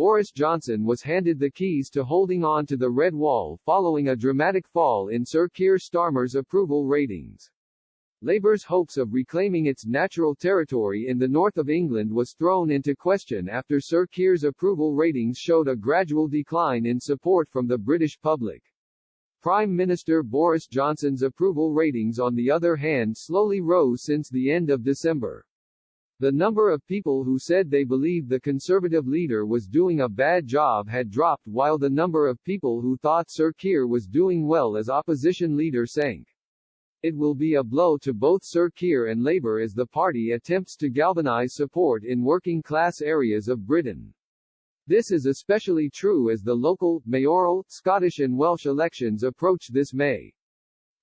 Boris Johnson was handed the keys to holding on to the Red Wall following a dramatic fall in Sir Keir Starmer's approval ratings. Labour's hopes of reclaiming its natural territory in the north of England was thrown into question after Sir Keir's approval ratings showed a gradual decline in support from the British public. Prime Minister Boris Johnson's approval ratings on the other hand slowly rose since the end of December. The number of people who said they believed the Conservative leader was doing a bad job had dropped while the number of people who thought Sir Keir was doing well as opposition leader sank. It will be a blow to both Sir Keir and Labour as the party attempts to galvanise support in working-class areas of Britain. This is especially true as the local, mayoral, Scottish and Welsh elections approach this May.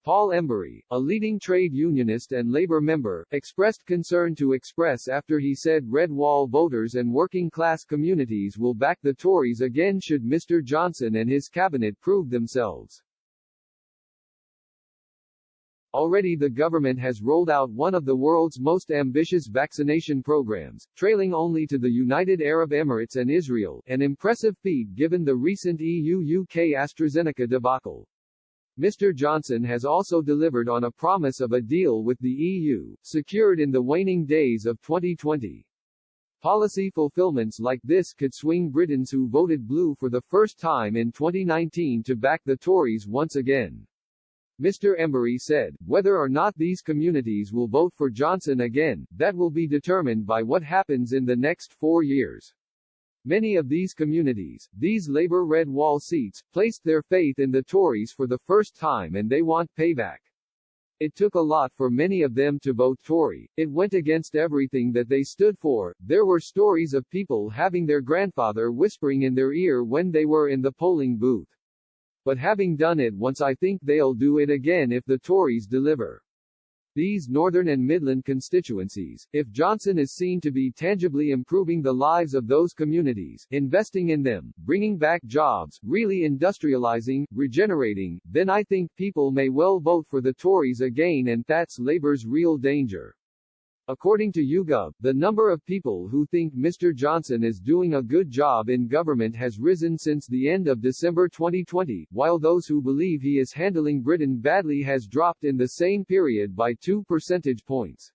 Paul Embury, a leading trade unionist and Labour member, expressed concern to Express after he said Red Wall voters and working-class communities will back the Tories again should Mr Johnson and his cabinet prove themselves. Already the government has rolled out one of the world's most ambitious vaccination programs, trailing only to the United Arab Emirates and Israel, an impressive feat given the recent EU-UK AstraZeneca debacle. Mr Johnson has also delivered on a promise of a deal with the EU, secured in the waning days of 2020. Policy fulfillments like this could swing Britons who voted blue for the first time in 2019 to back the Tories once again. Mr Embury said, whether or not these communities will vote for Johnson again, that will be determined by what happens in the next 4 years. Many of these communities, these Labour Red Wall seats, placed their faith in the Tories for the first time and they want payback. It took a lot for many of them to vote Tory. It went against everything that they stood for. There were stories of people having their grandfather whispering in their ear when they were in the polling booth. But having done it once, I think they'll do it again if the Tories deliver. These Northern and Midland constituencies, if Johnson is seen to be tangibly improving the lives of those communities, investing in them, bringing back jobs, really industrialising, regenerating, then I think people may well vote for the Tories again, and that's Labour's real danger. According to YouGov, the number of people who think Mr Johnson is doing a good job in government has risen since the end of December 2020, while those who believe he is handling Britain badly has dropped in the same period by 2 percentage points.